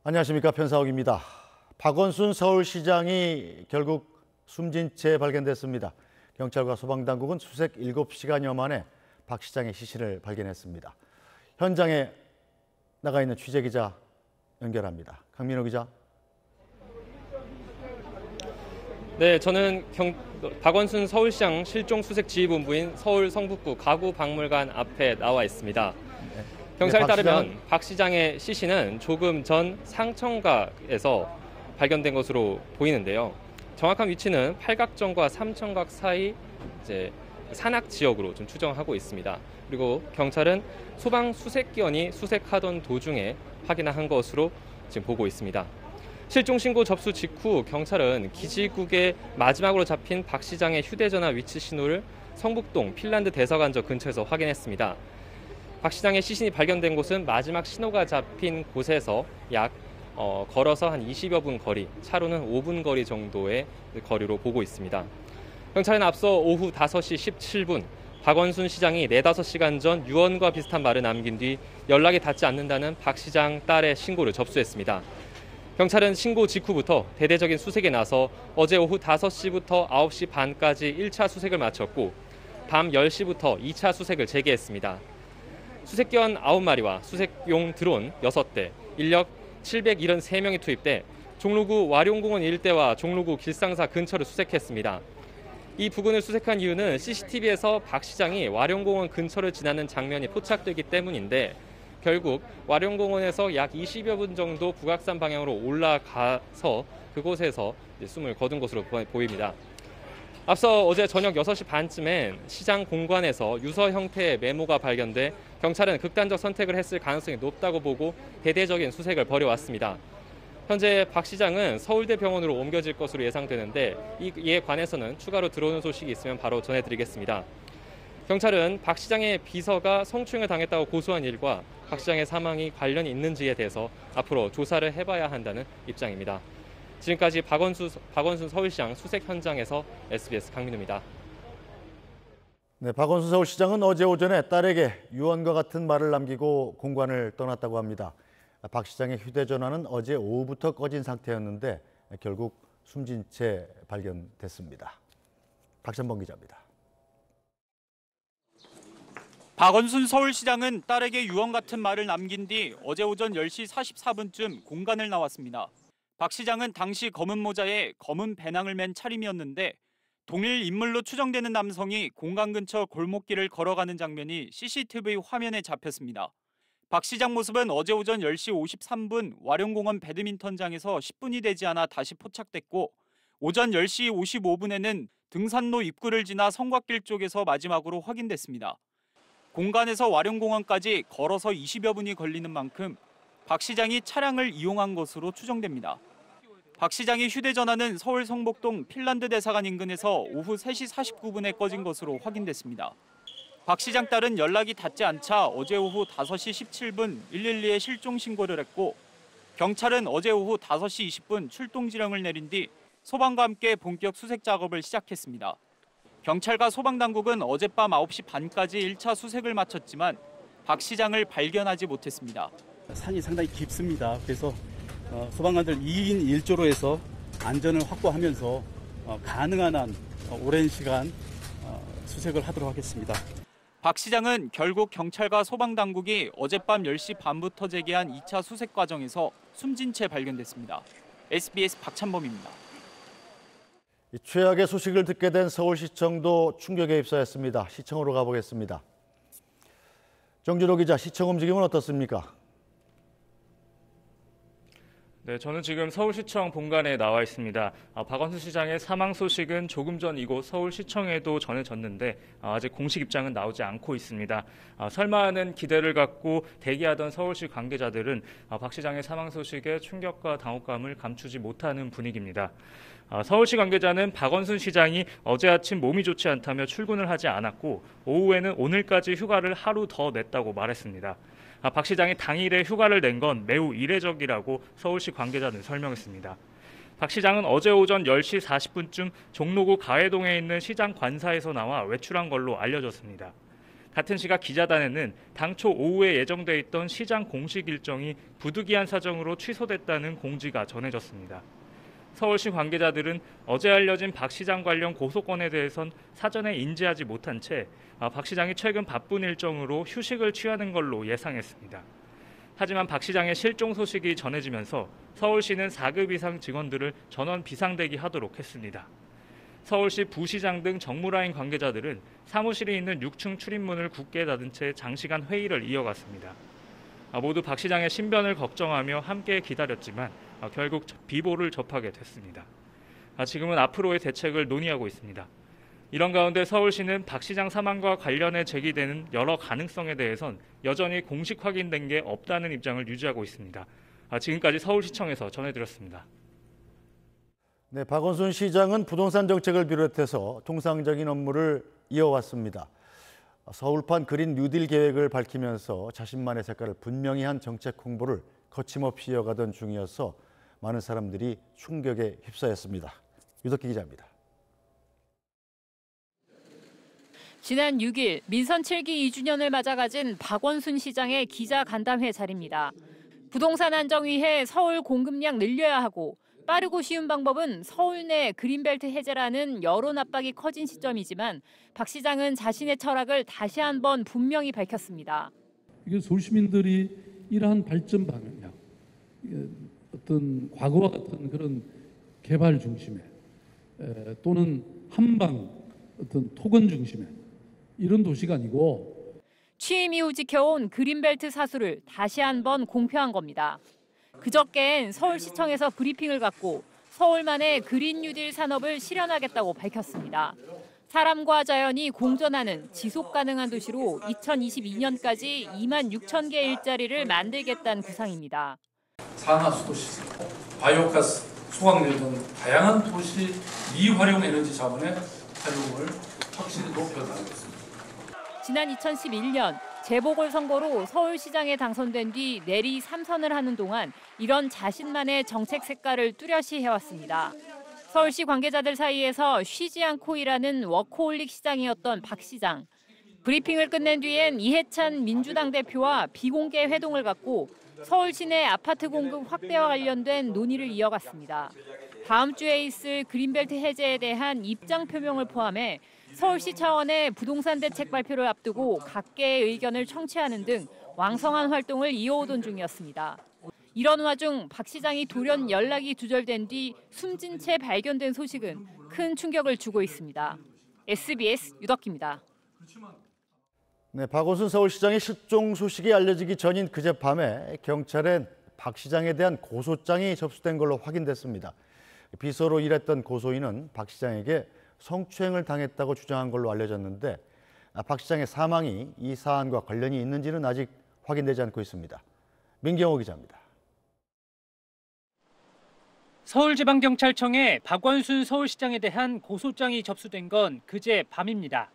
안녕하십니까, 편사옥입니다. 박원순 서울시장이 결국 숨진 채 발견됐습니다. 경찰과 소방당국은 수색 7시간여 만에 박 시장의 시신을 발견했습니다. 현장에 나가 있는 취재기자 연결합니다. 강민호 기자. 네, 저는 박원순 서울시장 실종수색지휘본부인 서울 성북구 가구박물관 앞에 나와 있습니다. 경찰에 따르면 박 시장의 시신은 조금 전 상천각에서 발견된 것으로 보이는데요. 정확한 위치는 팔각정과 삼천각 사이 산악 지역으로 좀 추정하고 있습니다. 그리고 경찰은 소방 수색기원이 수색하던 도중에 확인한 것으로 지금 보고 있습니다. 실종 신고 접수 직후 경찰은 기지국에 마지막으로 잡힌 박 시장의 휴대전화 위치 신호를 성북동 핀란드 대사관저 근처에서 확인했습니다. 박 시장의 시신이 발견된 곳은 마지막 신호가 잡힌 곳에서 걸어서 한 20여 분 거리, 차로는 5분 거리 정도의 거리로 보고 있습니다. 경찰은 앞서 오후 5시 17분 박원순 시장이 4-5시간 전 유언과 비슷한 말을 남긴 뒤 연락이 닿지 않는다는 박 시장 딸의 신고를 접수했습니다. 경찰은 신고 직후부터 대대적인 수색에 나서 어제 오후 5시부터 9시 반까지 1차 수색을 마쳤고 밤 10시부터 2차 수색을 재개했습니다. 수색기원 9마리와 수색용 드론 6대, 인력 773명이 투입돼 종로구 와룡공원 일대와 종로구 길상사 근처를 수색했습니다. 이 부근을 수색한 이유는 CCTV에서 박 시장이 와룡공원 근처를 지나는 장면이 포착되기 때문인데 결국 와룡공원에서 약 20여 분 정도 북악산 방향으로 올라가서 그곳에서 숨을 거둔 것으로 보입니다. 앞서 어제 저녁 6시 반쯤엔 시장 공관에서 유서 형태의 메모가 발견돼 경찰은 극단적 선택을 했을 가능성이 높다고 보고 대대적인 수색을 벌여왔습니다. 현재 박 시장은 서울대병원으로 옮겨질 것으로 예상되는데 이에 관해서는 추가로 들어오는 소식이 있으면 바로 전해드리겠습니다. 경찰은 박 시장의 비서가 성추행을 당했다고 고소한 일과 박 시장의 사망이 관련이 있는지에 대해서 앞으로 조사를 해봐야 한다는 입장입니다. 지금까지 박원순 서울시장 수색 현장에서 SBS 강민우입니다. 네, 박원순 서울시장은 어제 오전에 딸에게 유언과 같은 말을 남기고 공관을 떠났다고 합니다. 박 시장의 휴대전화는 어제 오후부터 꺼진 상태였는데 결국 숨진 채 발견됐습니다. 박찬범 기자입니다. 박원순 서울시장은 딸에게 유언 같은 말을 남긴 뒤 어제 오전 10시 44분쯤 공관을 나왔습니다. 박 시장은 당시 검은 모자에 검은 배낭을 맨 차림이었는데 동일 인물로 추정되는 남성이 공관 근처 골목길을 걸어가는 장면이 CCTV 화면에 잡혔습니다. 박 시장 모습은 어제 오전 10시 53분 와룡공원 배드민턴장에서 10분이 되지 않아 다시 포착됐고 오전 10시 55분에는 등산로 입구를 지나 성곽길 쪽에서 마지막으로 확인됐습니다. 공관에서 와룡공원까지 걸어서 20여 분이 걸리는 만큼 박 시장이 차량을 이용한 것으로 추정됩니다. 박 시장의 휴대전화는 서울 성북동 핀란드 대사관 인근에서 오후 3시 49분에 꺼진 것으로 확인됐습니다. 박 시장 딸은 연락이 닿지 않자 어제 오후 5시 17분 112에 실종 신고를 했고 경찰은 어제 오후 5시 20분 출동 지령을 내린 뒤 소방과 함께 본격 수색 작업을 시작했습니다. 경찰과 소방당국은 어젯밤 9시 반까지 1차 수색을 마쳤지만 박 시장을 발견하지 못했습니다. 산이 상당히 깊습니다. 그래서 소방관들 2인 1조로 해서 안전을 확보하면서 가능한 한 오랜 시간 수색을 하도록 하겠습니다. 박 시장은 결국 경찰과 소방당국이 어젯밤 10시 반부터 재개한 2차 수색 과정에서 숨진 채 발견됐습니다. SBS 박찬범입니다. 최악의 소식을 듣게 된 서울시청도 충격에 휩싸였습니다. 시청으로 가보겠습니다. 정준호 기자, 시청 움직임은 어떻습니까? 네, 저는 지금 서울시청 본관에 나와 있습니다. 박원순 시장의 사망 소식은 조금 전 이곳 서울시청에도 전해졌는데 아직 공식 입장은 나오지 않고 있습니다. 설마 하는 기대를 갖고 대기하던 서울시 관계자들은 박 시장의 사망 소식에 충격과 당혹감을 감추지 못하는 분위기입니다. 서울시 관계자는 박원순 시장이 어제 아침 몸이 좋지 않다며 출근을 하지 않았고 오후에는 오늘까지 휴가를 하루 더 냈다고 말했습니다. 박 시장이 당일에 휴가를 낸 건 매우 이례적이라고 서울시 관계자는 설명했습니다. 박 시장은 어제 오전 10시 40분쯤 종로구 가해동에 있는 시장 관사에서 나와 외출한 걸로 알려졌습니다. 같은 시각 기자단에는 당초 오후에 예정돼 있던 시장 공식 일정이 부득이한 사정으로 취소됐다는 공지가 전해졌습니다. 서울시 관계자들은 어제 알려진 박 시장 관련 고소건에 대해선 사전에 인지하지 못한 채 박 시장이 최근 바쁜 일정으로 휴식을 취하는 걸로 예상했습니다. 하지만 박 시장의 실종 소식이 전해지면서 서울시는 4급 이상 직원들을 전원 비상대기하도록 했습니다. 서울시 부시장 등 정무라인 관계자들은 사무실에 있는 6층 출입문을 굳게 닫은 채 장시간 회의를 이어갔습니다. 모두 박 시장의 신변을 걱정하며 함께 기다렸지만 결국 비보를 접하게 됐습니다. 지금은 앞으로의 대책을 논의하고 있습니다. 이런 가운데 서울시는 박 시장 사망과 관련해 제기되는 여러 가능성에 대해선 여전히 공식 확인된 게 없다는 입장을 유지하고 있습니다. 지금까지 서울시청에서 전해드렸습니다. 네, 박원순 시장은 부동산 정책을 비롯해서 통상적인 업무를 이어왔습니다. 서울판 그린 뉴딜 계획을 밝히면서 자신만의 색깔을 분명히 한 정책 홍보를 거침없이 이어가던 중이어서 많은 사람들이 충격에 휩싸였습니다. 유덕기 기자입니다. 지난 6일 민선 7기 2주년을 맞아 가진 박원순 시장의 기자간담회 자리입니다. 부동산 안정 위해 서울 공급량 늘려야 하고 빠르고 쉬운 방법은 서울 내 그린벨트 해제라는 여론 압박이 커진 시점이지만 박 시장은 자신의 철학을 다시 한번 분명히 밝혔습니다. 이게 서울 시민들이 이러한 발전 방향, 어떤 과거와 같은 그런 개발 중심의 또는 한방 어떤 토건 중심의 이런 도시가 아니고 취임 이후 지켜온 그린벨트 사수를 다시 한번 공표한 겁니다. 그저께엔 서울시청에서 브리핑을 갖고 서울만의 그린 뉴딜 산업을 실현하겠다고 밝혔습니다. 사람과 자연이 공존하는 지속 가능한 도시로 2022년까지 2만 6천 개 일자리를 만들겠다는 구상입니다. 산화수도시설, 바이오가스, 수광열 등 다양한 도시 미활용 에너지 자원의 활용을 확실히 높여나가겠습니다. 지난 2011년 재보궐선거로 서울시장에 당선된 뒤 내리 3선을 하는 동안 이런 자신만의 정책 색깔을 뚜렷이 해왔습니다. 서울시 관계자들 사이에서 쉬지 않고 일하는 워커홀릭 시장이었던 박 시장. 브리핑을 끝낸 뒤엔 이해찬 민주당 대표와 비공개 회동을 갖고 서울 시내 아파트 공급 확대와 관련된 논의를 이어갔습니다. 다음 주에 있을 그린벨트 해제에 대한 입장 표명을 포함해 서울시 차원의 부동산 대책 발표를 앞두고 각계의 의견을 청취하는 등 왕성한 활동을 이어오던 중이었습니다. 이런 와중 박 시장이 돌연 연락이 두절된 뒤 숨진 채 발견된 소식은 큰 충격을 주고 있습니다. SBS 유덕기입니다. 네, 박원순 서울시장의 실종 소식이 알려지기 전인 그젯밤에 경찰엔 박 시장에 대한 고소장이 접수된 걸로 확인됐습니다. 비서로 일했던 고소인은 박 시장에게 성추행을 당했다고 주장한 걸로 알려졌는데 박 시장의 사망이 이 사안과 관련이 있는지는 아직 확인되지 않고 있습니다. 민경호 기자입니다. 서울지방경찰청에 박원순 서울시장에 대한 고소장이 접수된 건 그제 밤입니다.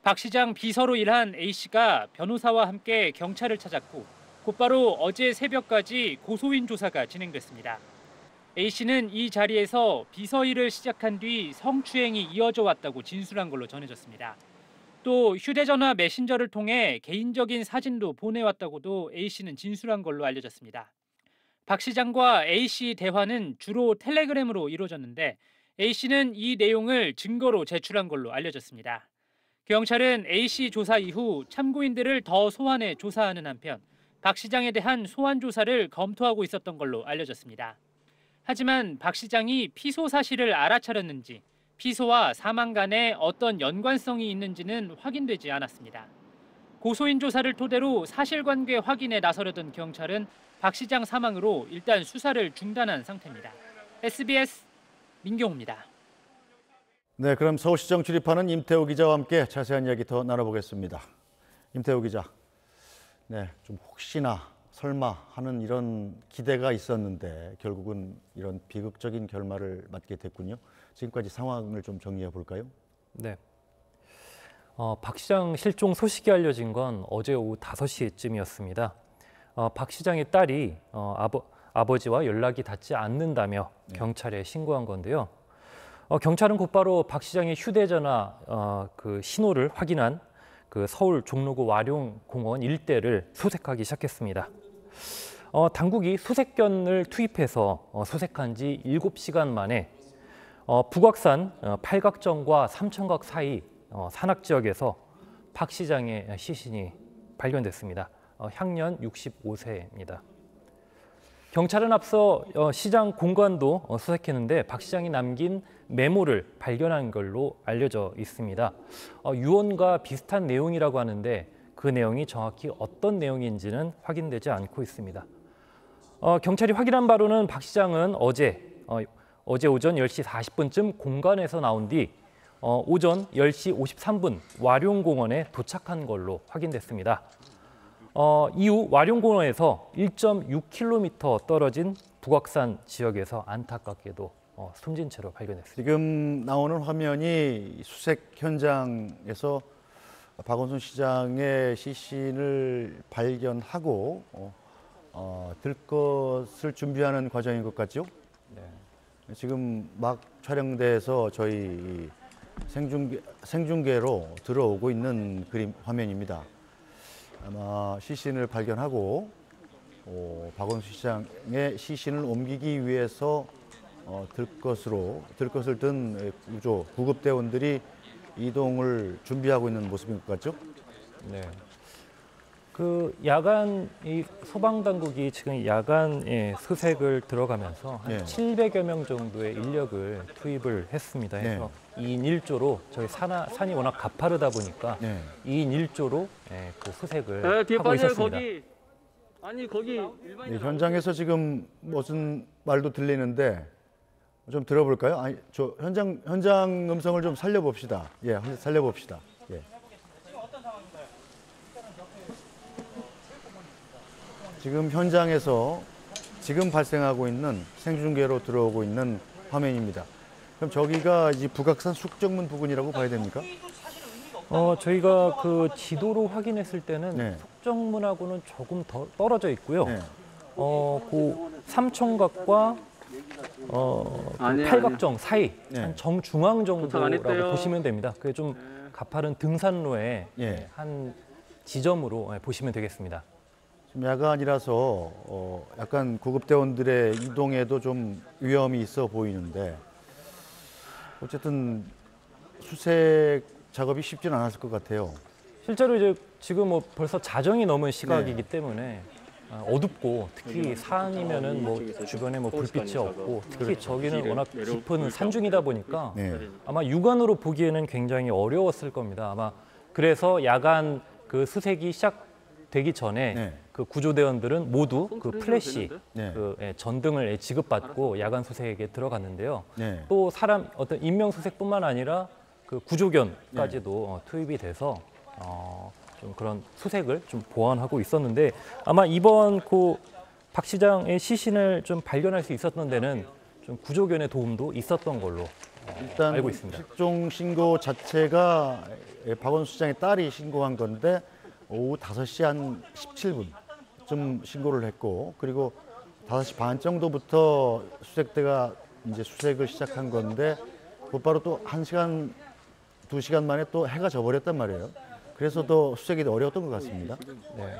박 시장 비서로 일한 A씨가 변호사와 함께 경찰을 찾았고 곧바로 어제 새벽까지 고소인 조사가 진행됐습니다. A씨는 이 자리에서 비서 일을 시작한 뒤 성추행이 이어져 왔다고 진술한 걸로 전해졌습니다. 또 휴대전화 메신저를 통해 개인적인 사진도 보내왔다고도 A씨는 진술한 걸로 알려졌습니다. 박 시장과 A씨 대화는 주로 텔레그램으로 이루어졌는데 A씨는 이 내용을 증거로 제출한 걸로 알려졌습니다. 경찰은 A씨 조사 이후 참고인들을 더 소환해 조사하는 한편 박 시장에 대한 소환 조사를 검토하고 있었던 걸로 알려졌습니다. 하지만 박 시장이 피소 사실을 알아차렸는지 피소와 사망 간에 어떤 연관성이 있는지는 확인되지 않았습니다. 고소인 조사를 토대로 사실관계 확인에 나서려던 경찰은 박 시장 사망으로 일단 수사를 중단한 상태입니다. SBS 민경호입니다. 네, 그럼 서울시청 출입하는 임태호 기자와 함께 자세한 이야기 더 나눠보겠습니다. 임태호 기자, 네, 좀 혹시나 설마 하는 이런 기대가 있었는데 결국은 이런 비극적인 결말을 맞게 됐군요. 지금까지 상황을 좀 정리해 볼까요? 네. 박 시장 실종 소식이 알려진 건 어제 오후 5시쯤이었습니다. 박 시장의 딸이 아버지와 연락이 닿지 않는다며 경찰에 신고한 건데요. 경찰은 곧바로 박 시장의 휴대전화 그 신호를 확인한 그 서울 종로구 와룡공원 일대를 수색하기 시작했습니다. 당국이 수색견을 투입해서 수색한 지 7시간 만에 북악산 팔각정과 삼천각 사이 산악 지역에서 박 시장의 시신이 발견됐습니다. 향년 65세입니다. 경찰은 앞서 시장 공간도 수색했는데 박 시장이 남긴 메모를 발견한 걸로 알려져 있습니다. 유언과 비슷한 내용이라고 하는데 그 내용이 정확히 어떤 내용인지는 확인되지 않고 있습니다. 경찰이 확인한 바로는 박 시장은 어제 오전 10시 40분쯤 공간에서 나온 뒤 오전 10시 53분 와룡공원에 도착한 걸로 확인됐습니다. 이후 와룡공원에서 1.6km 떨어진 북악산 지역에서 안타깝게도 숨진 채로 발견됐습니다. 지금 나오는 화면이 수색 현장에서 박원순 시장의 시신을 발견하고 들 것을 준비하는 과정인 것 같죠? 네. 지금 막 촬영돼서 저희 생중계로 들어오고 있는 그림 화면입니다. 아마 시신을 발견하고 박원순 시장의 시신을 옮기기 위해서 들 것을 든 구급대원들이 이동을 준비하고 있는 모습인 것 같죠? 네. 그 야간 이 소방 당국이 지금 야간 수색을 들어가면서 한 700여 명 정도의 인력을 투입을 했습니다. 해서 2인 1조로 저희 산이 워낙 가파르다 보니까 2인 1조로 그 수색을 하고 있었습니다. 거기 현장에서 지금 무슨 말도 들리는데 좀 들어볼까요? 아니, 저 현장 음성을 좀 살려봅시다. 예, 살려봅시다. 예. 지금 현장에서 지금 발생하고 있는 생중계로 들어오고 있는 화면입니다. 그럼 저기가 이제 북악산 숙정문 부근이라고 봐야 됩니까? 저희가 그 지도로 확인했을 때는 숙정문하고는 조금 더 떨어져 있고요. 그 삼천각과 그 팔각정 사이 한 정중앙 정도라고 보시면 됩니다. 그게 좀 가파른 등산로의 한 지점으로 보시면 되겠습니다. 지금 야간이라서 약간 구급대원들의 이동에도 좀 위험이 있어 보이는데 어쨌든 수색 작업이 쉽지는 않았을 것 같아요. 실제로 이제 지금 뭐 벌써 자정이 넘은 시각이기 때문에 어둡고 특히 산이면은 뭐 주변에 뭐 불빛이 없고 특히 저기는 워낙 깊은 산중이다 보니까 아마 육안으로 보기에는 굉장히 어려웠을 겁니다. 아마 그래서 야간 그 수색이 시작되기 전에 그 구조대원들은 모두 그 플래시, 그 전등을 지급받고 야간 수색에 들어갔는데요. 또 사람 어떤 인명 수색뿐만 아니라 그 구조견까지도 투입이 돼서 좀 그런 수색을 좀 보완하고 있었는데 아마 이번 그 박 시장의 시신을 좀 발견할 수 있었던 데는 좀 구조견의 도움도 있었던 걸로 일단 알고 있습니다. 실종 신고 자체가 박원순 시장의 딸이 신고한 건데 오후 5시 한 17분쯤 신고를 했고 그리고 5시 반 정도부터 수색대가 이제 수색을 시작한 건데 곧바로 또 1시간, 2시간 만에 또 해가 져버렸단 말이에요. 그래서 더 수색이 어려웠던 것 같습니다. 네.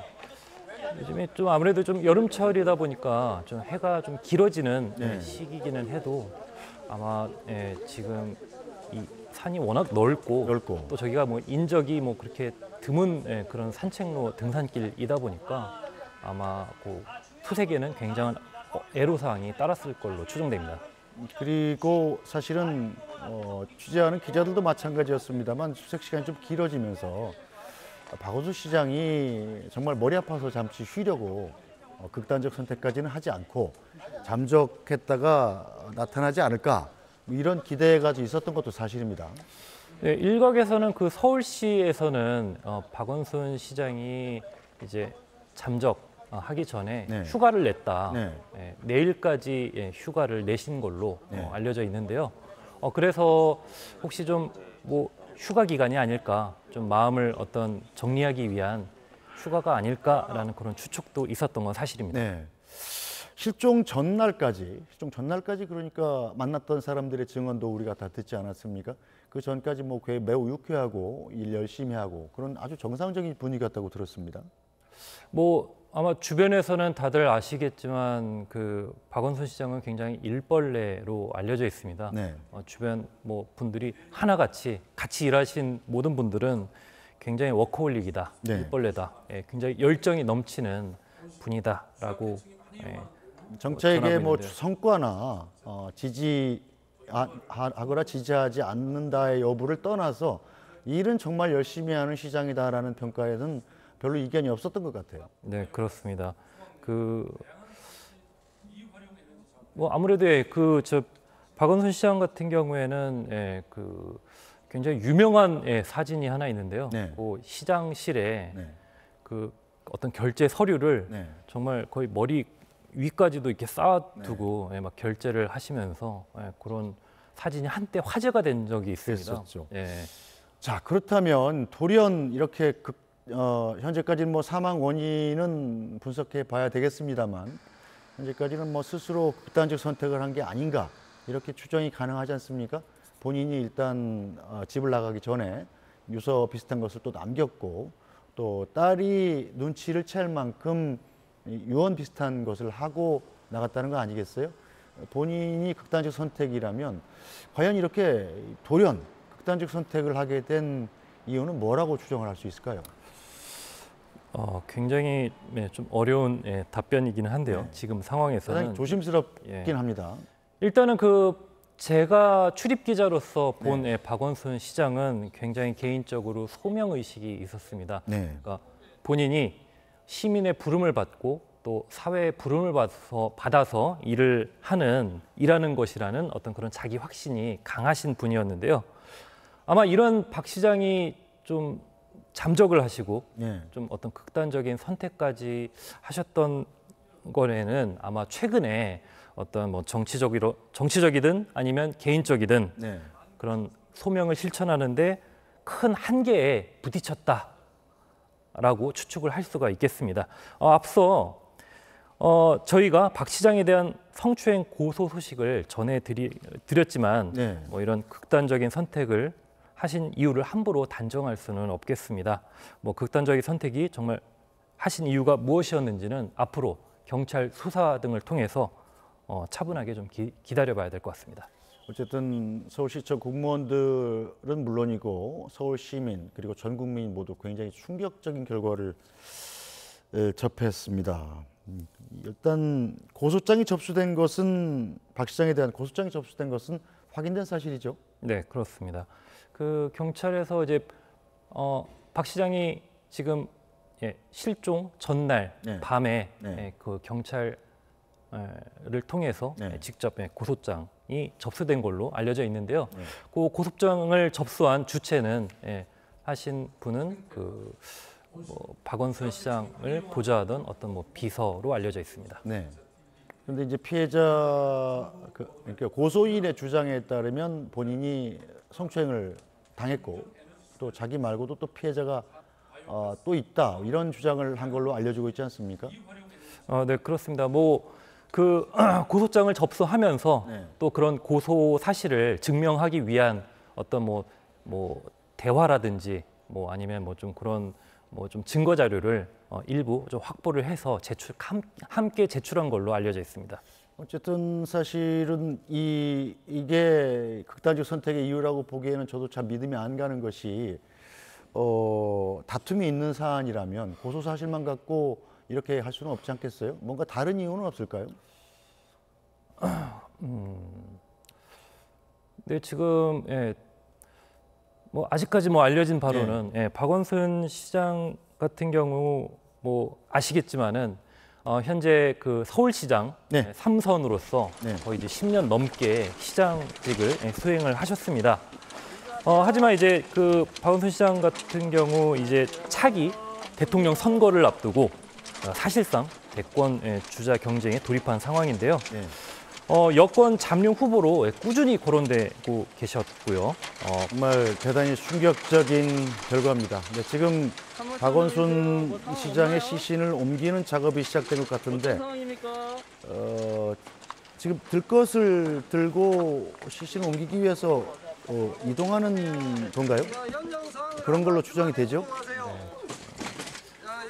요즘에 좀 아무래도 좀 여름철이다 보니까 좀 해가 좀 길어지는 시기기는 해도 아마 지금 이 산이 워낙 넓고 또 저기가 뭐 인적이 뭐 그렇게 드문 그런 산책로 등산길이다 보니까 아마 그 수색에는 굉장한 애로사항이 따랐을 걸로 추정됩니다. 그리고 사실은 취재하는 기자들도 마찬가지였습니다만 수색 시간이 좀 길어지면서 박원순 시장이 정말 머리 아파서 잠시 쉬려고 극단적 선택까지는 하지 않고 잠적했다가 나타나지 않을까 이런 기대가 있었던 것도 사실입니다. 네, 일각에서는 그 서울시에서는 박원순 시장이 이제 잠적하기 전에 휴가를 냈다. 내일까지 휴가를 내신 걸로 알려져 있는데요. 그래서 혹시 좀 뭐 휴가 기간이 아닐까, 좀 마음을 어떤 정리하기 위한 휴가가 아닐까라는 그런 추측도 있었던 건 사실입니다. 네. 실종 전날까지 그러니까 만났던 사람들의 증언도 우리가 다 듣지 않았습니까? 그 전까지 뭐 매우 유쾌하고 일 열심히 하고 그런 아주 정상적인 분위기였다고 들었습니다. 뭐 아마 주변에서는 다들 아시겠지만 그 박원순 시장은 굉장히 일벌레로 알려져 있습니다. 네. 주변 뭐 분들이 하나같이 같이 일하신 모든 분들은 굉장히 워커홀릭이다, 네. 일벌레다, 굉장히 열정이 넘치는 분이다라고 정책의 뭐 전하고 있는데요. 성과나 지지하거나 지지하지 않는다의 여부를 떠나서 일은 정말 열심히 하는 시장이다라는 평가에는 별로 이견이 없었던 것 같아요. 네, 그렇습니다. 뭐 아무래도 박원순 시장 같은 경우에는 굉장히 유명한 사진이 하나 있는데요. 네. 그 시장실에 네. 그 어떤 결제 서류를 네. 정말 거의 머리 위까지도 이렇게 쌓아두고 막 결제를 하시면서 그런 사진이 한때 화제가 된 적이 있습니다. 그랬었죠. 예. 자, 그렇다면 돌연 이렇게 현재까지는 뭐 사망 원인은 분석해 봐야 되겠습니다만 현재까지는 뭐 스스로 극단적 선택을 한 게 아닌가 이렇게 추정이 가능하지 않습니까? 본인이 일단 집을 나가기 전에 유서 비슷한 것을 또 남겼고 또 딸이 눈치를 챌 만큼 유언 비슷한 것을 하고 나갔다는 거 아니겠어요? 본인이 극단적 선택이라면 과연 이렇게 돌연 극단적 선택을 하게 된 이유는 뭐라고 추정을 할 수 있을까요? 굉장히 좀 어려운 답변이기는 한데요. 네. 지금 상황에서는 상당히 조심스럽긴 합니다. 일단은 제가 출입 기자로서 본 박원순 시장은 굉장히 개인적으로 소명 의식이 있었습니다. 네. 그러니까 본인이 시민의 부름을 받고 또 사회의 부름을 받아서 일하는 것이라는 어떤 그런 자기 확신이 강하신 분이었는데요. 아마 이런 박 시장이 좀 잠적을 하시고 좀 어떤 극단적인 선택까지 하셨던 거에는 아마 최근에 어떤 뭐 정치적이든 아니면 개인적이든 그런 소명을 실천하는데 큰 한계에 부딪혔다라고 추측을 할 수가 있겠습니다. 앞서 저희가 박 시장에 대한 성추행 고소 소식을 전해드렸지만 뭐 이런 극단적인 선택을 하신 이유를 함부로 단정할 수는 없겠습니다. 뭐 극단적인 선택이 정말 하신 이유가 무엇이었는지는 앞으로 경찰 수사 등을 통해서 차분하게 좀 기다려봐야 될 것 같습니다. 어쨌든 서울시청 공무원들은 물론이고 서울 시민 그리고 전 국민이 모두 굉장히 충격적인 결과를 접했습니다. 일단 고소장이 접수된 것은 박 시장에 대한 고소장이 접수된 것은 확인된 사실이죠? 네, 그렇습니다. 경찰에서 이제 박 시장이 지금 실종 전날 밤에 그 경찰을 통해서 직접 고소장이 접수된 걸로 알려져 있는데요. 그 고소장을 접수한 주체는 하신 분은 박원순 시장을 보좌하던 어떤 비서로 알려져 있습니다. 네. 그런데 이제 피해자 그러니까 고소인의 주장에 따르면 본인이 성추행을 당했고 또 자기 말고도 또 피해자가 또 있다 이런 주장을 한 걸로 알려지고 있지 않습니까? 네, 그렇습니다. 고소장을 접수하면서 또 그런 고소 사실을 증명하기 위한 어떤 대화라든지 아니면 좀 그런 좀 증거 자료를 일부 좀 확보를 해서 함께 제출한 걸로 알려져 있습니다. 어쨌든 사실은 이게 극단적 선택의 이유라고 보기에는 저도 참 믿음이 안 가는 것이 다툼이 있는 사안이라면 고소 사실만 갖고 이렇게 할 수는 없지 않겠어요? 뭔가 다른 이유는 없을까요? 네, 지금 아직까지 알려진 바로는 박원순 시장 같은 경우 아시겠지만은 현재 서울시장 3선으로서 거의 이제 10년 넘게 시장직을 수행을 하셨습니다. 하지만 이제 박원순 시장 같은 경우 이제 차기 대통령 선거를 앞두고 사실상 대권 주자 경쟁에 돌입한 상황인데요. 여권 잠룡 후보로 꾸준히 거론되고 계셨고요. 정말 대단히 충격적인 결과입니다. 근데 지금 박원순 시장의 시신을 옮기는 작업이 시작된 것 같은데 지금 들 것을 들고 시신을 옮기기 위해서 이동하는 건가요? 그런 걸로 추정이 되죠?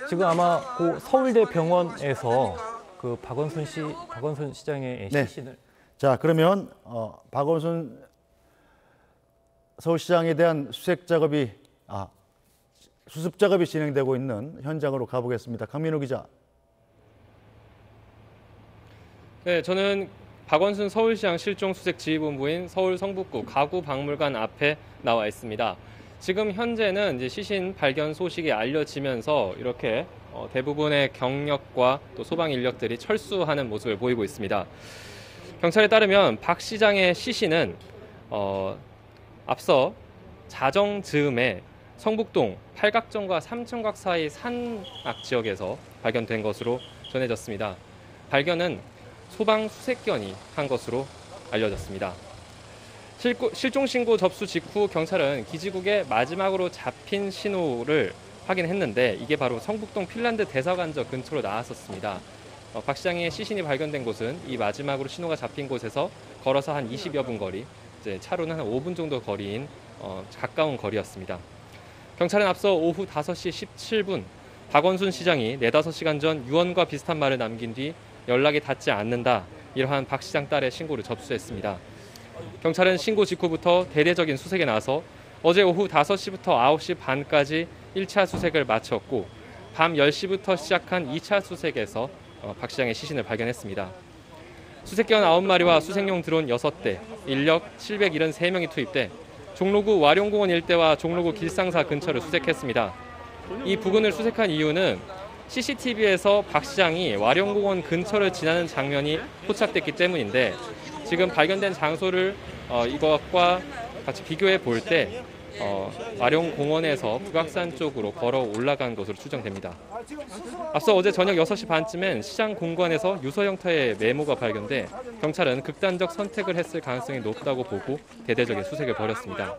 지금 아마 그 서울대병원에서 그 박원순 시장의 네. 시신을 자, 그러면 박원순 서울시장에 대한 수습 작업이 진행되고 있는 현장으로 가보겠습니다. 강민호 기자. 네, 저는 박원순 서울시장 실종수색지휘본부인 서울 성북구 가구박물관 앞에 나와 있습니다. 지금 현재는 이제 시신 발견 소식이 알려지면서 이렇게 대부분의 경력과 또 소방 인력들이 철수하는 모습을 보이고 있습니다. 경찰에 따르면 박 시장의 시신은 앞서 자정 즈음에 성북동 팔각정과 삼천각 사이 산악 지역에서 발견된 것으로 전해졌습니다. 발견은 소방 수색견이 한 것으로 알려졌습니다. 실종 신고 접수 직후 경찰은 기지국에 마지막으로 잡힌 신호를 확인했는데 이게 바로 성북동 핀란드 대사관저 근처로 나왔었습니다. 박 시장의 시신이 발견된 곳은 이 마지막으로 신호가 잡힌 곳에서 걸어서 한 20여 분 거리, 이제 차로는 한 5분 정도 거리인 가까운 거리였습니다. 경찰은 앞서 오후 5시 17분 박원순 시장이 4-5시간 전 유언과 비슷한 말을 남긴 뒤 연락이 닿지 않는다, 이러한 박 시장 딸의 신고를 접수했습니다. 경찰은 신고 직후부터 대대적인 수색에 나서 어제 오후 5시부터 9시 반까지 1차 수색을 마쳤고 밤 10시부터 시작한 2차 수색에서 박 시장의 시신을 발견했습니다. 수색견 9마리와 수색용 드론 6대, 인력 773명이 투입돼 종로구 와룡공원 일대와 종로구 길상사 근처를 수색했습니다. 이 부근을 수색한 이유는 CCTV에서 박 시장이 와룡공원 근처를 지나는 장면이 포착됐기 때문인데 지금 발견된 장소를 이것과 같이 비교해 볼 때 와룡공원에서 북악산 쪽으로 걸어 올라간 것으로 추정됩니다. 앞서 어제 저녁 6시 반쯤엔 시장 공관에서 유서 형태의 메모가 발견돼 경찰은 극단적 선택을 했을 가능성이 높다고 보고 대대적인 수색을 벌였습니다.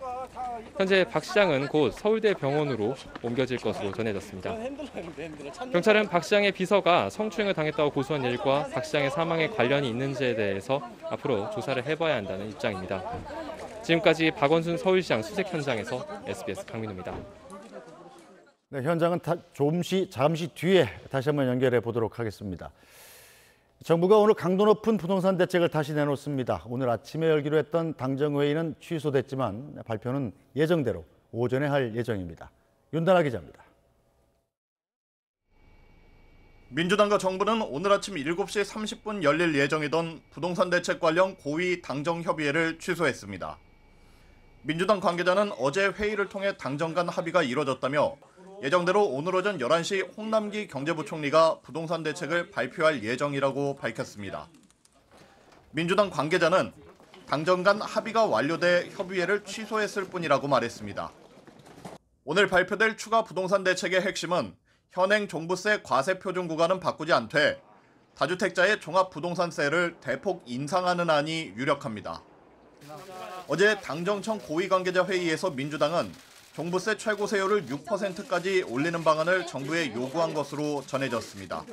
현재 박 시장은 곧 서울대병원으로 옮겨질 것으로 전해졌습니다. 경찰은 박 시장의 비서가 성추행을 당했다고 고소한 일과 박 시장의 사망에 관련이 있는지에 대해서 앞으로 조사를 해봐야 한다는 입장입니다. 지금까지 박원순 서울시장 수색 현장에서 SBS 강민호입니다. 네, 현장은 잠시 뒤에 다시 한번 연결해 보도록 하겠습니다. 정부가 오늘 강도 높은 부동산 대책을 다시 내놓습니다. 오늘 아침에 열기로 했던 당정회의는 취소됐지만 발표는 예정대로 오전에 할 예정입니다. 윤단아 기자입니다. 민주당과 정부는 오늘 아침 7시 30분 열릴 예정이던 부동산 대책 관련 고위 당정협의회를 취소했습니다. 민주당 관계자는 어제 회의를 통해 당정 간 합의가 이뤄졌다며 예정대로 오늘 오전 11시 홍남기 경제부총리가 부동산 대책을 발표할 예정이라고 밝혔습니다. 민주당 관계자는 당정 간 합의가 완료돼 협의회를 취소했을 뿐이라고 말했습니다. 오늘 발표될 추가 부동산 대책의 핵심은 현행 종부세 과세 표준 구간은 바꾸지 않되 다주택자의 종합부동산세를 대폭 인상하는 안이 유력합니다. 어제 당정청 고위관계자 회의에서 민주당은 종부세 최고세율을 6%까지 올리는 방안을 정부에 요구한 것으로 전해졌습니다.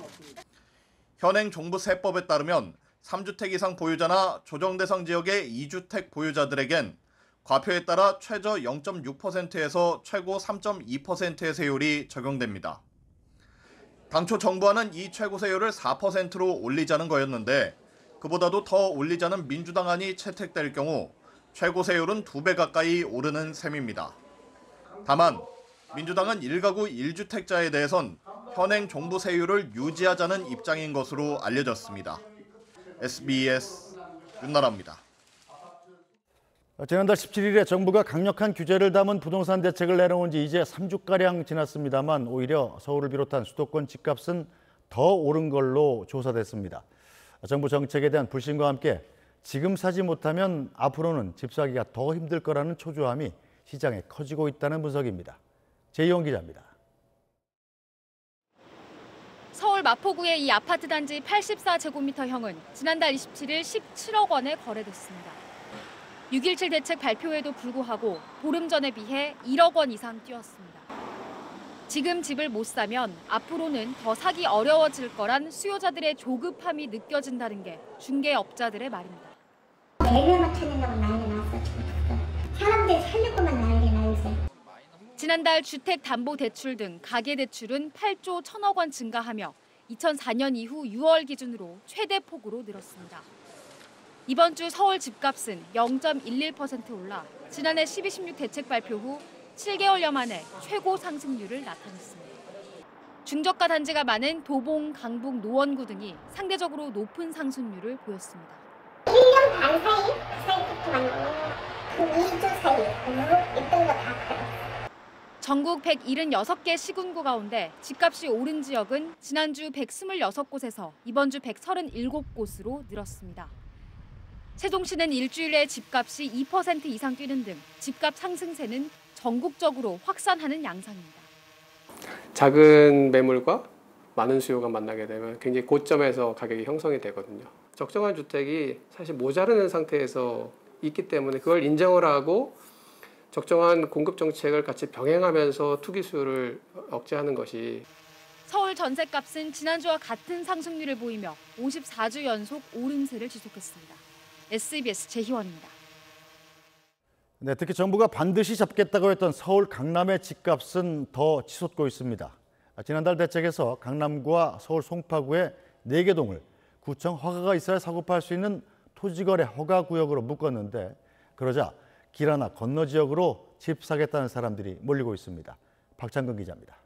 현행 종부세법에 따르면 3주택 이상 보유자나 조정대상 지역의 2주택 보유자들에겐 과표에 따라 최저 0.6%에서 최고 3.2%의 세율이 적용됩니다. 당초 정부안은 이 최고세율을 4%로 올리자는 거였는데 그보다도 더 올리자는 민주당안이 채택될 경우 최고세율은 2배 가까이 오르는 셈입니다. 다만 민주당은 1가구 1주택자에 대해선 현행 종부세율을 유지하자는 입장인 것으로 알려졌습니다. SBS 윤나라입니다. 지난달 17일에 정부가 강력한 규제를 담은 부동산 대책을 내놓은 지 이제 3주가량 지났습니다만 오히려 서울을 비롯한 수도권 집값은 더 오른 걸로 조사됐습니다. 정부 정책에 대한 불신과 함께 지금 사지 못하면 앞으로는 집 사기가 더 힘들 거라는 초조함이 시장에 커지고 있다는 분석입니다. 재희원 기자입니다. 서울 마포구의 이 아파트 단지 84제곱미터형은 지난달 27일 17억 원에 거래됐습니다. 6.17 대책 발표에도 불구하고 보름 전에 비해 1억 원 이상 뛰었습니다. 지금 집을 못 사면 앞으로는 더 사기 어려워질 거란 수요자들의 조급함이 느껴진다는 게 중개업자들의 말입니다. 매매만 찾는다고 난리 났어 지금부터. 사람들이 살릴 것만 나오게. 지난달 주택담보대출 등 가계대출은 8조 1천억 원 증가하며 2004년 이후 6월 기준으로 최대 폭으로 늘었습니다. 이번 주 서울 집값은 0.11% 올라 지난해 12.16 대책 발표 후 7개월여 만에 최고 상승률을 나타냈습니다. 중저가 단지가 많은 도봉, 강북, 노원구 등이 상대적으로 높은 상승률을 보였습니다. 1년 반 사이 폭등한 거예요. 그 2주 사이 있던 거 다 그래요. 전국 176개 시군구 가운데 집값이 오른 지역은 지난주 126곳에서 이번 주 137곳으로 늘었습니다. 세종시는 일주일에 집값이 2% 이상 뛰는 등 집값 상승세는 전국적으로 확산하는 양상입니다. 작은 매물과 많은 수요가 만나게 되면 굉장히 고점에서 가격이 형성이 되거든요. 적정한 주택이 사실 모자라는 상태에서 있기 때문에 그걸 인정을 하고 적정한 공급 정책을 같이 병행하면서 투기 수요를 억제하는 것이. 서울 전셋값은 지난주와 같은 상승률을 보이며 54주 연속 오름세를 지속했습니다. SBS 재희원입니다. 네, 특히 정부가 반드시 잡겠다고 했던 서울 강남의 집값은 더 치솟고 있습니다. 지난달 대책에서 강남구와 서울 송파구의 4개 동을 구청 허가가 있어야 사고 팔 수 있는 토지거래 허가구역으로 묶었는데 그러자 길 하나 건너 지역으로 집 사겠다는 사람들이 몰리고 있습니다. 박창근 기자입니다.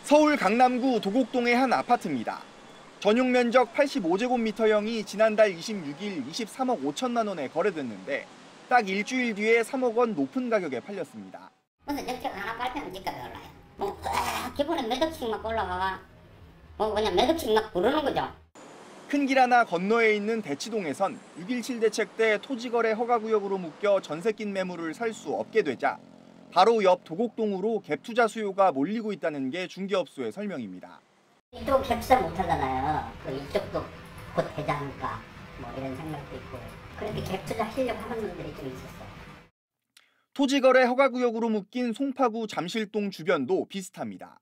서울 강남구 도곡동의 한 아파트입니다. 전용 면적 85제곱미터형이 지난달 26일 23억 5천만 원에 거래됐는데 딱 일주일 뒤에 3억 원 높은 가격에 팔렸습니다. 무슨 정책 하나 발표하면 집값이 올라요. 기본에 몇 억씩 막 올라가. 그냥 몇 억씩 막 부르는 거죠. 큰 길 하나 건너에 있는 대치동에선 6.17 대책 때 토지거래 허가구역으로 묶여 전세 낀 매물을 살 수 없게 되자 바로 옆 도곡동으로 갭투자 수요가 몰리고 있다는 게 중개업소의 설명입니다. 이쪽 갭투자 못하잖아요. 이쪽도 곧 되지 않을까 이런 생각도 있고 그렇게 갭투자 하려고 하는 분들이 좀 있었어요. 토지거래 허가구역으로 묶인 송파구 잠실동 주변도 비슷합니다.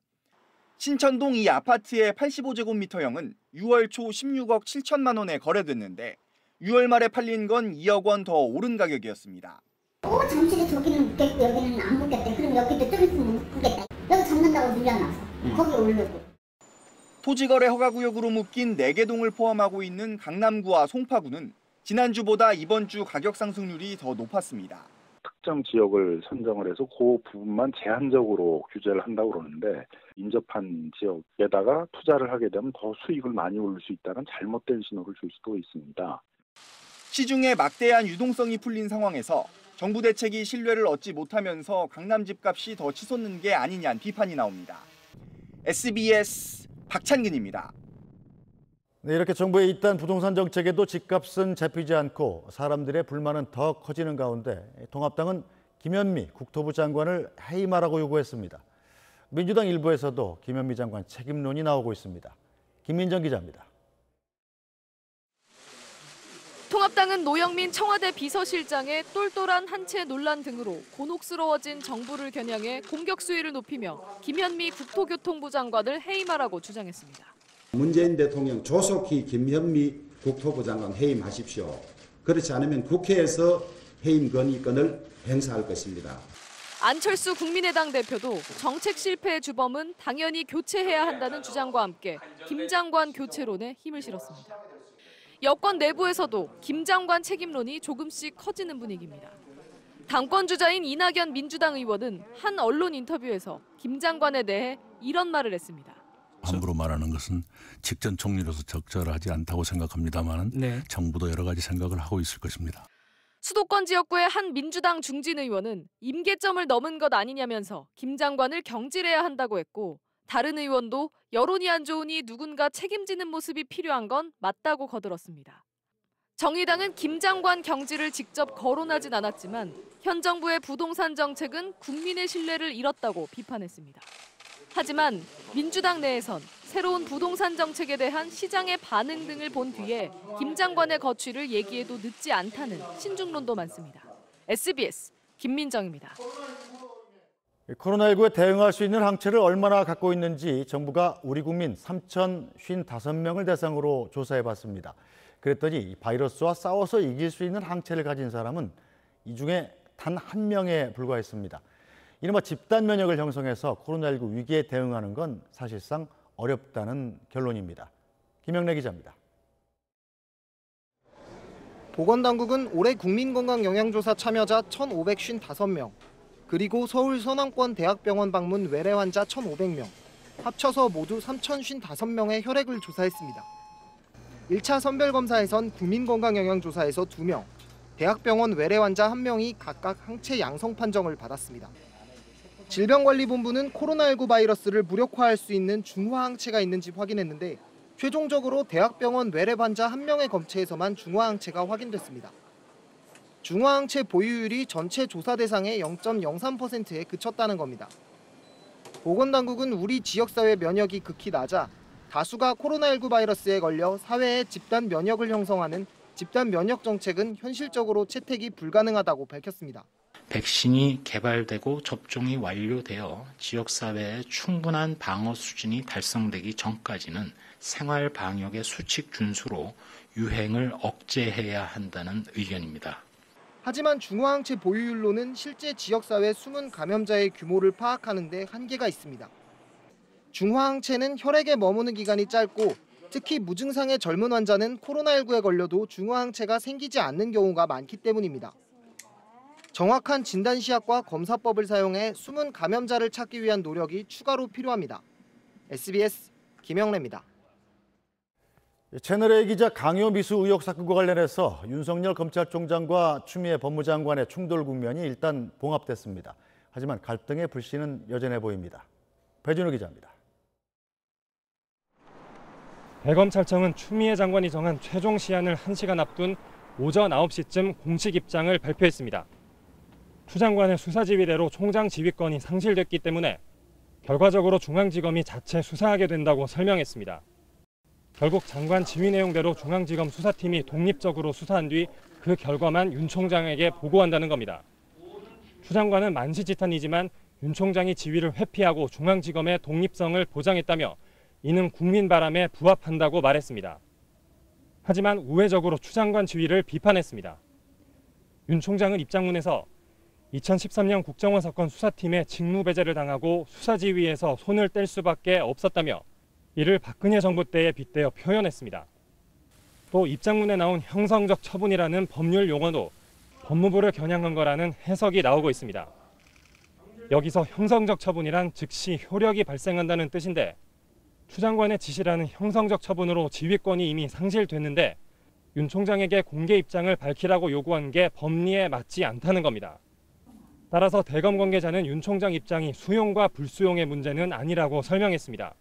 신천동 이 아파트의 85제곱미터형은 6월 초 16억 7천만 원에 거래됐는데 6월 말에 팔린 건 2억 원 더 오른 가격이었습니다. 잠실에 저기는 묶겠고 여기는 안 묶겠대. 그럼 여기도 좀 있으면 묶겠다. 여기 잡는다고 밀려나서 거기 오르고. 토지거래 허가구역으로 묶인 4개 동을 포함하고 있는 강남구와 송파구는 지난주보다 이번 주 가격 상승률이 더 높았습니다. 특정 지역을 선정을 해서 그 부분만 제한적으로 규제를 한다고 그러는데 인접한 지역에다가 투자를 하게 되면 더 수익을 많이 올릴 수 있다는 잘못된 신호를 줄 수도 있습니다. 시중에 막대한 유동성이 풀린 상황에서 정부 대책이 신뢰를 얻지 못하면서 강남 집값이 더 치솟는 게 아니냐는 비판이 나옵니다. SBS 박찬근입니다. 네, 이렇게 정부의 잇단 부동산 정책에도 집값은 잡히지 않고 사람들의 불만은 더 커지는 가운데 통합당은 김현미 국토부 장관을 해임하라고 요구했습니다. 민주당 일부에서도 김현미 장관 책임론이 나오고 있습니다. 김민정 기자입니다. 통합당은 노영민 청와대 비서실장의 똘똘한 한 채 논란 등으로 곤혹스러워진 정부를 겨냥해 공격 수위를 높이며 김현미 국토교통부 장관을 해임하라고 주장했습니다. 문재인 대통령 조속히 김현미 국토부 장관 해임하십시오. 그렇지 않으면 국회에서 해임 건의권을 행사할 것입니다. 안철수 국민의당 대표도 정책 실패의 주범은 당연히 교체해야 한다는 주장과 함께 김 장관 교체론에 힘을 실었습니다. 여권 내부에서도 김 장관 책임론이 조금씩 커지는 분위기입니다. 당권 주자인 이낙연 민주당 의원은 한 언론 인터뷰에서 김 장관에 대해 이런 말을 했습니다. 함부로 말하는 것은 직전 총리로서 적절하지 않다고 생각합니다만 정부도 여러 가지 생각을 하고 있을 것입니다. 수도권 지역구의 한 민주당 중진 의원은 임계점을 넘은 것 아니냐면서 김 장관을 경질해야 한다고 했고 다른 의원도 여론이 안 좋으니 누군가 책임지는 모습이 필요한 건 맞다고 거들었습니다. 정의당은 김 장관 경질을 직접 거론하진 않았지만 현 정부의 부동산 정책은 국민의 신뢰를 잃었다고 비판했습니다. 하지만 민주당 내에선 새로운 부동산 정책에 대한 시장의 반응 등을 본 뒤에 김 장관의 거취를 얘기해도 늦지 않다는 신중론도 많습니다. SBS 김민정입니다. 코로나19에 대응할 수 있는 항체를 얼마나 갖고 있는지 정부가 우리 국민 3,055명을 대상으로 조사해봤습니다. 그랬더니 바이러스와 싸워서 이길 수 있는 항체를 가진 사람은 이 중에 단 한 명에 불과했습니다. 이른바 집단 면역을 형성해서 코로나19 위기에 대응하는 건 사실상 어렵다는 결론입니다. 김영래 기자입니다. 보건당국은 올해 국민건강영양조사 참여자 1,555명, 그리고 서울 서남권 대학병원 방문 외래 환자 1,500명, 합쳐서 모두 3,055명의 혈액을 조사했습니다. 1차 선별검사에선 국민건강영양조사에서 2명, 대학병원 외래 환자 1명이 각각 항체 양성 판정을 받았습니다. 질병관리본부는 코로나19 바이러스를 무력화할 수 있는 중화항체가 있는지 확인했는데 최종적으로 대학병원 외래 환자 1명의 검체에서만 중화항체가 확인됐습니다. 중화항체 보유율이 전체 조사 대상의 0.03%에 그쳤다는 겁니다. 보건당국은 우리 지역사회 면역이 극히 낮아 다수가 코로나19 바이러스에 걸려 사회의 집단 면역을 형성하는 집단 면역 정책은 현실적으로 채택이 불가능하다고 밝혔습니다. 백신이 개발되고 접종이 완료되어 지역사회에 충분한 방어 수준이 달성되기 전까지는 생활 방역의 수칙 준수로 유행을 억제해야 한다는 의견입니다. 하지만 중화항체 보유율로는 실제 지역사회 숨은 감염자의 규모를 파악하는 데 한계가 있습니다. 중화항체는 혈액에 머무는 기간이 짧고 특히 무증상의 젊은 환자는 코로나19에 걸려도 중화항체가 생기지 않는 경우가 많기 때문입니다. 정확한 진단 시약과 검사법을 사용해 숨은 감염자를 찾기 위한 노력이 추가로 필요합니다. SBS 김영래입니다. 채널A 기자 강요 미수 의혹 사건과 관련해서 윤석열 검찰총장과 추미애 법무장관의 충돌 국면이 일단 봉합됐습니다. 하지만 갈등의 불씨는 여전해 보입니다. 배준호 기자입니다. 대검찰청은 추미애 장관이 정한 최종 시한을 1시간 앞둔 오전 9시쯤 공식 입장을 발표했습니다. 추 장관의 수사 지휘대로 총장 지휘권이 상실됐기 때문에 결과적으로 중앙지검이 자체 수사하게 된다고 설명했습니다. 결국 장관 지휘 내용대로 중앙지검 수사팀이 독립적으로 수사한 뒤 그 결과만 윤 총장에게 보고한다는 겁니다. 추 장관은 만시지탄이지만 윤 총장이 지휘를 회피하고 중앙지검의 독립성을 보장했다며 이는 국민 바람에 부합한다고 말했습니다. 하지만 우회적으로 추 장관 지휘를 비판했습니다. 윤 총장은 입장문에서 2013년 국정원 사건 수사팀의 직무배제를 당하고 수사지휘에서 손을 뗄 수밖에 없었다며 이를 박근혜 정부 때에 빗대어 표현했습니다. 또 입장문에 나온 형성적 처분이라는 법률 용어도 법무부를 겨냥한 거라는 해석이 나오고 있습니다. 여기서 형성적 처분이란 즉시 효력이 발생한다는 뜻인데 추 장관의 지시라는 형성적 처분으로 지휘권이 이미 상실됐는데 윤 총장에게 공개 입장을 밝히라고 요구한 게 법리에 맞지 않다는 겁니다. 따라서 대검 관계자는 윤 총장 입장이 수용과 불수용의 문제는 아니라고 설명했습니다.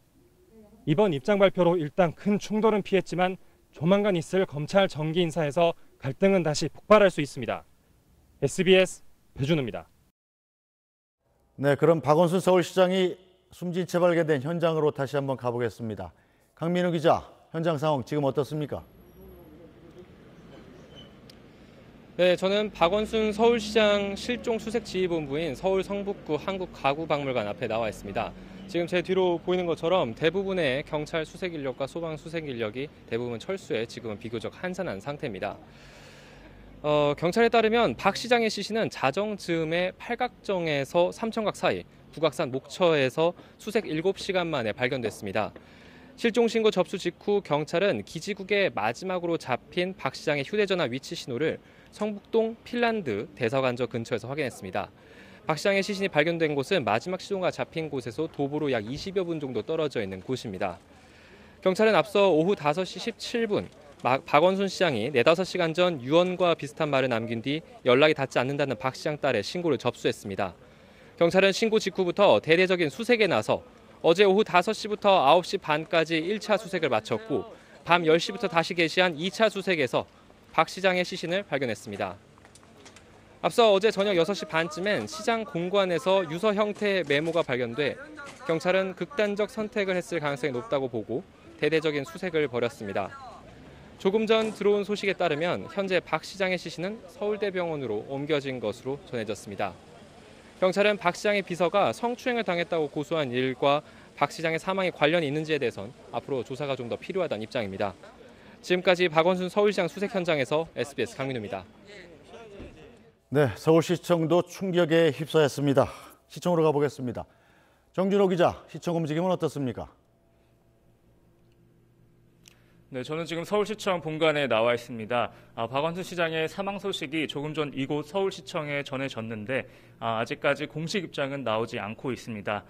이번 입장 발표로 일단 큰 충돌은 피했지만 조만간 있을 검찰 정기 인사에서 갈등은 다시 폭발할 수 있습니다. SBS 배준호입니다. 네, 그럼 박원순 서울시장이 숨진 채 발견된 현장으로 다시 한번 가보겠습니다. 강민우 기자, 현장 상황 지금 어떻습니까? 네, 저는 박원순 서울시장 실종수색지휘본부인 서울 성북구 한국가구박물관 앞에 나와 있습니다. 지금 제 뒤로 보이는 것처럼 대부분의 경찰 수색 인력과 소방 수색 인력이 대부분 철수해 지금은 비교적 한산한 상태입니다. 경찰에 따르면 박 시장의 시신은 자정 즈음에 팔각정에서 삼청각 사이, 북악산 목처에서 수색 7시간 만에 발견됐습니다. 실종신고 접수 직후 경찰은 기지국에 마지막으로 잡힌 박 시장의 휴대전화 위치 신호를 성북동 핀란드 대사관저 근처에서 확인했습니다. 박 시장의 시신이 발견된 곳은 마지막 신호가 잡힌 곳에서 도보로 약 20여 분 정도 떨어져 있는 곳입니다. 경찰은 앞서 오후 5시 17분 박원순 시장이 4-5시간 전 유언과 비슷한 말을 남긴 뒤 연락이 닿지 않는다는 박 시장 딸의 신고를 접수했습니다. 경찰은 신고 직후부터 대대적인 수색에 나서 어제 오후 5시부터 9시 반까지 1차 수색을 마쳤고 밤 10시부터 다시 개시한 2차 수색에서 박 시장의 시신을 발견했습니다. 앞서 어제 저녁 6시 반쯤엔 시장 공관에서 유서 형태의 메모가 발견돼 경찰은 극단적 선택을 했을 가능성이 높다고 보고 대대적인 수색을 벌였습니다. 조금 전 들어온 소식에 따르면 현재 박 시장의 시신은 서울대병원으로 옮겨진 것으로 전해졌습니다. 경찰은 박 시장의 비서가 성추행을 당했다고 고소한 일과 박 시장의 사망에 관련이 있는지에 대해선 앞으로 조사가 좀 더 필요하다는 입장입니다. 지금까지 박원순 서울시장 수색 현장에서 SBS 강민우입니다. 네, 서울시청도 충격에 휩싸였습니다. 시청으로 가보겠습니다. 정준호 기자, 시청 움직임은 어떻습니까? 네, 저는 지금 서울시청 본관에 나와 있습니다. 박원순 시장의 사망 소식이 조금 전 이곳 서울시청에 전해졌는데 아직까지 공식 입장은 나오지 않고 있습니다.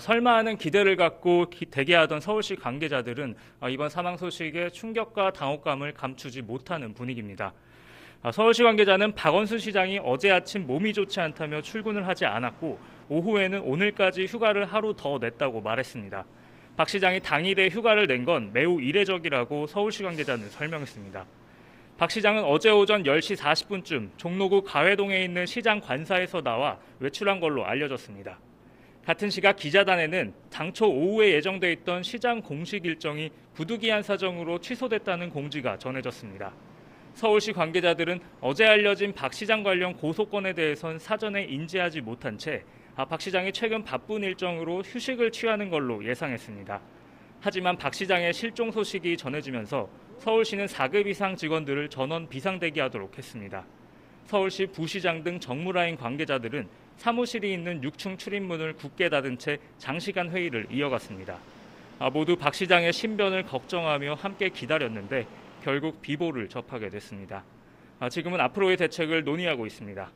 설마 하는 기대를 갖고 대기하던 서울시 관계자들은 이번 사망 소식에 충격과 당혹감을 감추지 못하는 분위기입니다. 서울시 관계자는 박원순 시장이 어제 아침 몸이 좋지 않다며 출근을 하지 않았고 오후에는 오늘까지 휴가를 하루 더 냈다고 말했습니다. 박 시장이 당일에 휴가를 낸 건 매우 이례적이라고 서울시 관계자는 설명했습니다. 박 시장은 어제 오전 10시 40분쯤 종로구 가회동에 있는 시장 관사에서 나와 외출한 걸로 알려졌습니다. 같은 시각 기자단에는 당초 오후에 예정돼 있던 시장 공식 일정이 부득이한 사정으로 취소됐다는 공지가 전해졌습니다. 서울시 관계자들은 어제 알려진 박 시장 관련 고소건에 대해선 사전에 인지하지 못한 채 박 시장이 최근 바쁜 일정으로 휴식을 취하는 걸로 예상했습니다. 하지만 박 시장의 실종 소식이 전해지면서 서울시는 4급 이상 직원들을 전원 비상대기하도록 했습니다. 서울시 부시장 등 정무라인 관계자들은 사무실이 있는 6층 출입문을 굳게 닫은 채 장시간 회의를 이어갔습니다. 모두 박 시장의 신변을 걱정하며 함께 기다렸는데 결국 비보를 접하게 됐습니다. 지금은 앞으로의 대책을 논의하고 있습니다.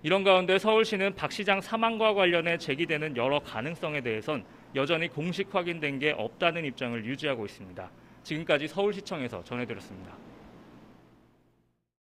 이런 가운데 서울시는 박 시장 사망과 관련해 제기되는 여러 가능성에 대해선 여전히 공식 확인된 게 없다는 입장을 유지하고 있습니다. 지금까지 서울시청에서 전해드렸습니다.